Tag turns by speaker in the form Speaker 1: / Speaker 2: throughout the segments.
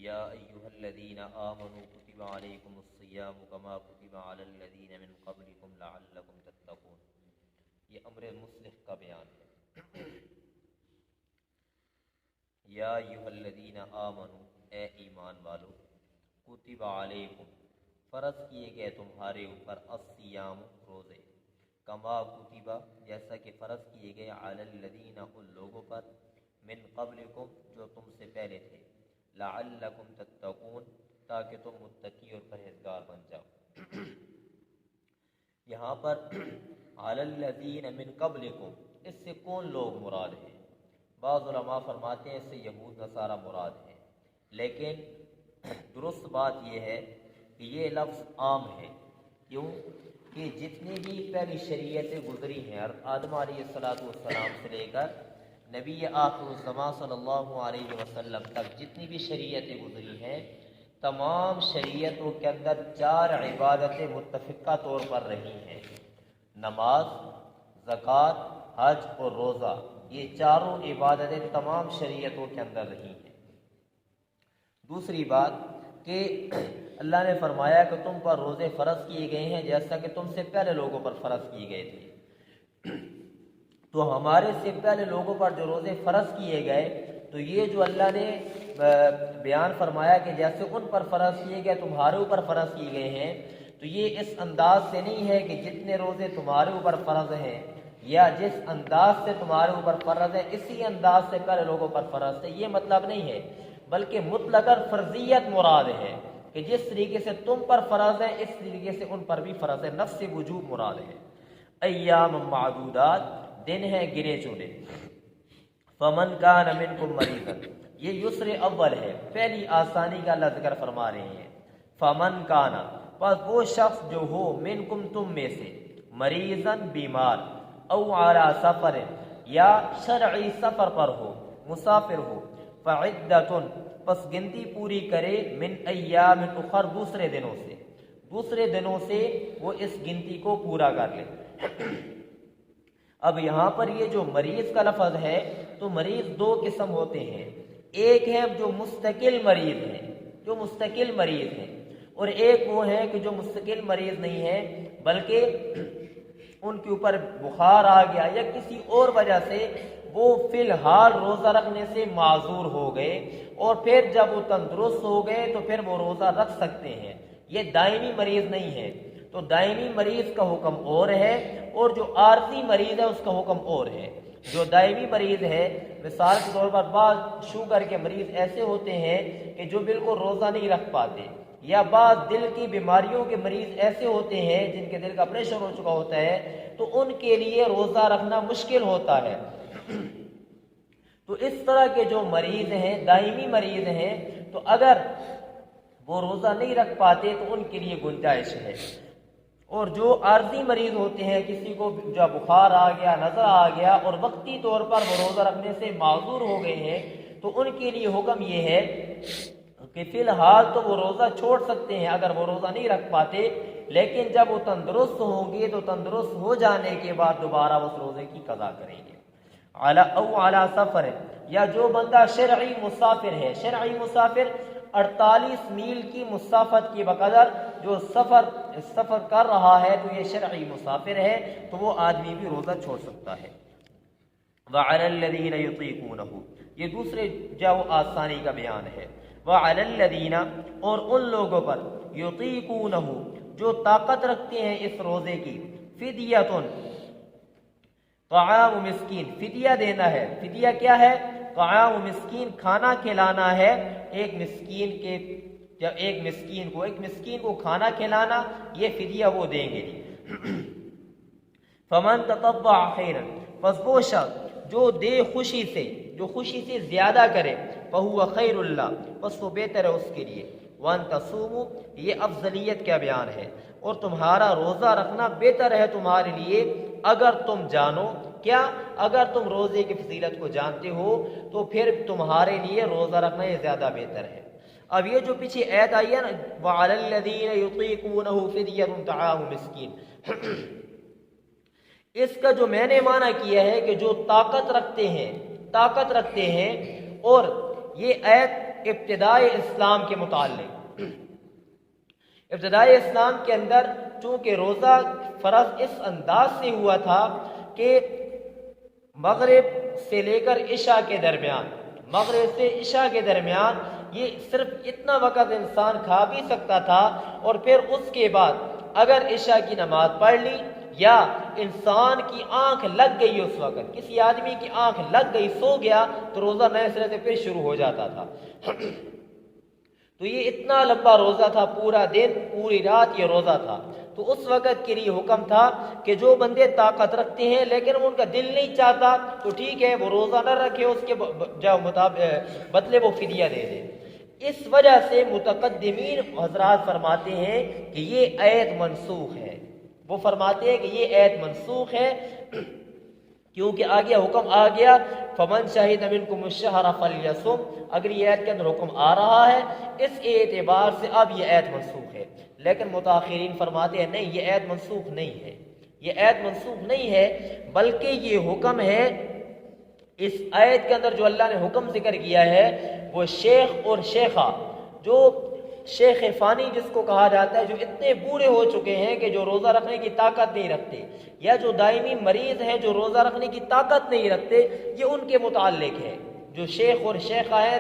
Speaker 1: یا ایھا الذین آمنوا کتب علیکم الصیام کما کتب علی الذین من قبلکم لعلکم تتقون. یہ امر مصلح کا بیان ہے. یا ایھا الذین آمنوا، اے ایمان والو، کتب علیکم، فرض کیے گئے تمہارے اوپر، الصیام، روزے، کما کتبہ، جیسا کہ فرض کیے گئے، علی الذین، ان لوگوں پر، من قبلکم، جو تم سے پہلے تھے، لعلکم تتقون، تاکہ تم متقی اور پرہیزگار بن جاؤ. یہاں پر علی الذین من قبلکم، اس سے کون لوگ مراد ہیں؟ بعض علماء فرماتے ہیں اس سے یہود نصارہ مراد ہیں، لیکن درست بات یہ ہے کہ یہ لفظ عام ہے. کیوں کہ جتنی بھی پہلی شریعتیں گزری ہیں، آدم علیہ السلام سے لے کر نبی آخر الزمان صلی اللہ علیہ وسلم تک جتنی بھی شریعتیں گزری ہیں، تمام شریعتوں کے اندر 4 عبادتیں متفقہ طور پر رہی ہیں: نماز، زکوٰۃ، حج اور روزہ. یہ چاروں عبادتیں تمام شریعتوں کے اندر رہی ہیں. دوسری بات کہ اللہ نے فرمایا کہ تم پر روزے فرض کیے گئے ہیں جیسا کہ تم سے پہلے لوگوں پر فرض کیے گئے تھے. تو ہمارے سے پہلے لوگوں پر جو روزے فرض کیے گئے، تو یہ جو اللہ نے بیان فرمایا کہ جیسے ان پر فرض کیے گئے تمہارے اوپر فرض کیے گئے ہیں، تو یہ اس انداز سے نہیں ہے کہ جتنے روزے تمہارے اوپر فرض ہیں یا جس انداز سے تمہارے اوپر فرض ہے اسی انداز سے پہلے لوگوں پر فرض ہے، یہ مطلب نہیں ہے، بلکہ مطلقاً فرضیت مراد ہے کہ جس طریقے سے تم پر فرض ہے اس طریقے سے ان پر بھی فرض ہے. نفس وجوب مراد ہے. ایام معدودات، دن ہیں گنے چنے. فمن کان منکم مریضا، یہ یسر اول ہے، پہلی آسانی کا اللہ ذکر فرما رہے ہیں. فمن کانا، پس وہ شخص جو ہو، منکم تم میں سے، مریضاً بیمار، او علی سفر، یا شرعی سفر پر ہو، مسافر ہو، فعدتن، پس گنتی پوری کرے، من ایام اخر، دوسرے دنوں سے وہ اس گنتی کو پورا کر لے. اب یہاں پر یہ جو مریض کا لفظ ہے، تو مریض 2 قسم ہوتے ہیں. ایک ہے جو مستقل مریض ہیں، اور ایک وہ ہے کہ جو مستقل مریض نہیں ہے بلکہ ان کے اوپر بخار آ گیا یا کسی اور وجہ سے وہ فی الحال روزہ رکھنے سے معذور ہو گئے، اور پھر جب وہ تندرست ہو گئے تو پھر وہ روزہ رکھ سکتے ہیں. یہ دائمی مریض نہیں ہے. تو دائمی مریض کا حکم اور ہے، اور جو عارضی مریض ہے اس کا حکم اور ہے. جو دائمی مریض ہے، مثال کے طور پر بعض شوگر کے مریض ایسے ہوتے ہیں کہ جو بالکل روزہ نہیں رکھ پاتے، یا بعض دل کی بیماریوں کے مریض ایسے ہوتے ہیں جن کے دل کا پریشر ہو چکا ہوتا ہے، تو ان کے لیے روزہ رکھنا مشکل ہوتا ہے. تو اس طرح کے جو مریض ہیں، دائمی مریض ہیں، تو اگر وہ روزہ نہیں رکھ پاتے تو ان کے لیے گنجائش ہے. اور جو عارضی مریض ہوتے ہیں، کسی کو جو بخار آ گیا، نظر آ گیا، اور وقتی طور پر وہ روزہ رکھنے سے معذور ہو گئے ہیں، تو ان کے لیے حکم یہ ہے کہ فی الحال تو وہ روزہ چھوڑ سکتے ہیں اگر وہ روزہ نہیں رکھ پاتے، لیکن جب وہ تندرست ہوں گے تو تندرست ہو جانے کے بعد دوبارہ اس روزے کی قضا کریں گے. او علی سفر، یا جو بندہ شرعی مسافر ہے. شرعی مسافر 48 میل کی مسافت کی بقدر جو سفر کر رہا ہے تو یہ شرعی مسافر ہے، تو وہ آدمی بھی روزہ چھوڑ سکتا ہے. وعلی الذین یطیقونہ، یہ دوسرے جو آسانی کا بیان ہے. وعلی الذین، اور ان لوگوں پر، یطیقونہ، جو طاقت رکھتے ہیں اس روزے کی، فدیۃ، طعام مسکین، فدیہ دینا ہے. فدیہ کیا ہے؟ طعام مسکین، کھانا کھلانا ہے ایک مسکین کو کھانا کھلانا، یہ فدیہ وہ دیں گے. فمن تطوع خیرا، پس وہ شخص جو دے خوشی سے زیادہ کرے، فہو خیر اللہ، پس وہ بہتر ہے اس کے لیے. وان تصوموا، یہ افضلیت کا بیان ہے، اور تمہارا روزہ رکھنا بہتر ہے تمہارے لیے اگر تم جانو. کیا؟ اگر تم روزے کی فضیلت کو جانتے ہو تو پھر تمہارے لیے روزہ رکھنا یہ زیادہ بہتر ہے. اب یہ جو پیچھے آیت آئی ہے نا، وعلی الذین یطیقونہ فدیۃ طعام مسکین، اس کا جو میں نے معنی کیا ہے کہ جو طاقت رکھتے ہیں، اور یہ آیت
Speaker 2: ابتدائی اسلام کے متعلق۔ ابتدائی اسلام کے اندر چونکہ روزہ فرض اس انداز سے ہوا تھا کہ مغرب سے لے کر عشاء کے درمیان، مغرب سے عشاء کے درمیان یہ صرف اتنا وقت انسان کھا بھی سکتا تھا، اور پھر اس کے بعد اگر عشاء کی نماز پڑھ لی یا انسان کی آنکھ لگ گئی، اس وقت کسی آدمی کی آنکھ لگ گئی، سو گیا، تو روزہ نئے سرے سے پھر شروع ہو جاتا تھا۔ تو یہ اتنا لمبا روزہ تھا، پورا دن پوری رات یہ روزہ تھا۔ تو اس وقت کے لیے حکم تھا کہ جو بندے طاقت رکھتے ہیں لیکن ان کا دل نہیں چاہتا تو ٹھیک ہے، وہ روزہ نہ رکھے، اس کے بدلے وہ فدیہ دے دے۔ اس وجہ سے متقدمین حضرات فرماتے ہیں کہ یہ آیت منسوخ ہے، وہ فرماتے ہیں کہ یہ آیت منسوخ ہے، کیونکہ آگے حکم آ گیا فمن شہد منکم الشہر فلیصم، اگر یہ آیت کے اندر حکم آ رہا ہے اس اعتبار سے اب یہ آیت منسوخ ہے۔ لیکن متاخرین فرماتے ہیں نہیں، یہ آیت منسوخ نہیں ہے، یہ آیت منسوخ نہیں ہے، بلکہ یہ حکم ہے۔ اس آیت کے اندر جو اللہ نے حکم ذکر کیا ہے وہ شیخ اور شیخہ، جو شیخ فانی جس کو کہا جاتا ہے، جو اتنے بوڑھے ہو چکے ہیں کہ جو روزہ رکھنے کی طاقت نہیں رکھتے، یا جو دائمی مریض ہیں جو روزہ رکھنے کی طاقت نہیں رکھتے، یہ ان کے متعلق ہے۔ جو شیخ اور شیخہ ہیں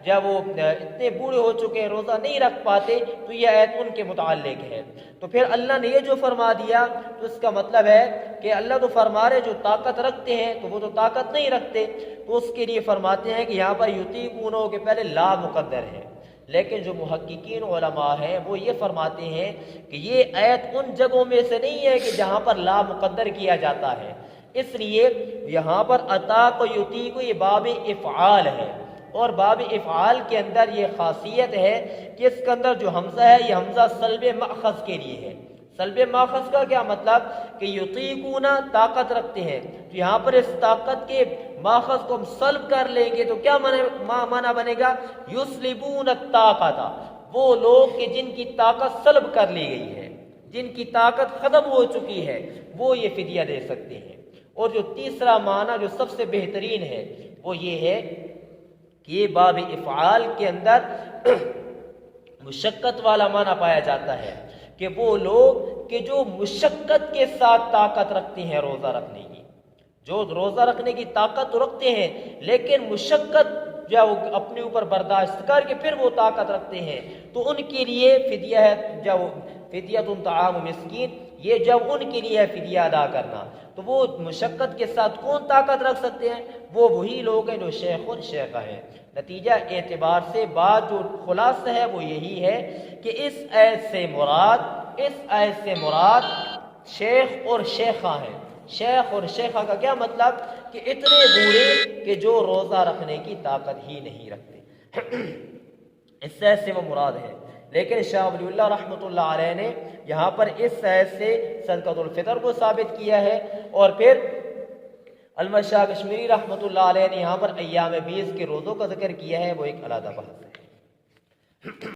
Speaker 2: جب وہ اتنے بوڑھے ہو چکے ہیں، روزہ نہیں رکھ پاتے، تو یہ آیت ان کے متعلق ہے۔ تو پھر اللہ نے یہ جو فرما دیا تو اس کا مطلب ہے کہ اللہ تو فرما رہے جو طاقت رکھتے ہیں تو وہ تو طاقت نہیں رکھتے، تو اس کے لیے فرماتے ہیں کہ یہاں پر یطیقونہ کے پہلے لا مقدر ہے۔ لیکن جو محققین علماء ہیں وہ یہ فرماتے ہیں کہ یہ آیت ان جگہوں میں سے نہیں ہے کہ جہاں پر لا مقدر کیا جاتا ہے، اس لیے یہاں پر اطاق و یطیق یہ باب افعال ہے، اور باب افعال کے اندر یہ خاصیت ہے کہ اس کے اندر جو حمزہ ہے یہ حمزہ سلب مأخذ کے لیے ہے۔ سلب مأخذ کا کیا مطلب کہ یطیقون طاقت رکھتے ہیں، تو یہاں پر اس طاقت کے ماخذ کو ہم سلب کر لیں گے تو کیا معنی بنے گا؟ یسلبون الطاقت، وہ لوگ کہ جن کی طاقت سلب کر لی گئی ہے، جن کی طاقت ختم ہو چکی ہے، وہ یہ فدیہ دے سکتے ہیں۔ اور جو تیسرا معنی جو سب سے بہترین ہے وہ یہ ہے کہ یہ باب افعال کے اندر مشقت والا معنی پایا جاتا ہے کہ وہ لوگ کہ جو مشقت کے ساتھ طاقت رکھتے ہیں روزہ رکھنے کی، جو روزہ رکھنے کی طاقت تو رکھتے ہیں لیکن مشقت جب وہ اپنے اوپر برداشت کر کے پھر وہ طاقت رکھتے ہیں، تو ان کے لیے فدیہ ہے، جب فدیہ طعام مسکین، یہ جب ان کے لیے ہے فدیہ ادا کرنا۔ تو وہ مشقت کے ساتھ کون طاقت رکھ سکتے ہیں؟ وہ وہی لوگ ہیں جو شیخ اور شیخہ ہیں۔ نتیجہ اعتبار سے بات جو خلاصہ ہے وہ یہی ہے کہ اس آیت سے مراد شیخ اور شیخہ ہیں۔ شیخ اور شیخہ کا کیا مطلب کہ اتنے بوڑھے کہ جو روزہ رکھنے کی طاقت ہی نہیں رکھتے، اس آیت سے وہ مراد ہے۔ لیکن شاہ ولی اللہ رحمۃ اللہ علیہ نے یہاں پر اس آیت سے صدقۃ الفطر کو ثابت کیا ہے، اور پھر علامہ شاہ کشمیری رحمۃ اللہ علیہ نے یہاں پر ایام 20 کے روزوں کا ذکر کیا ہے، وہ ایک علیحدہ بحث ہے۔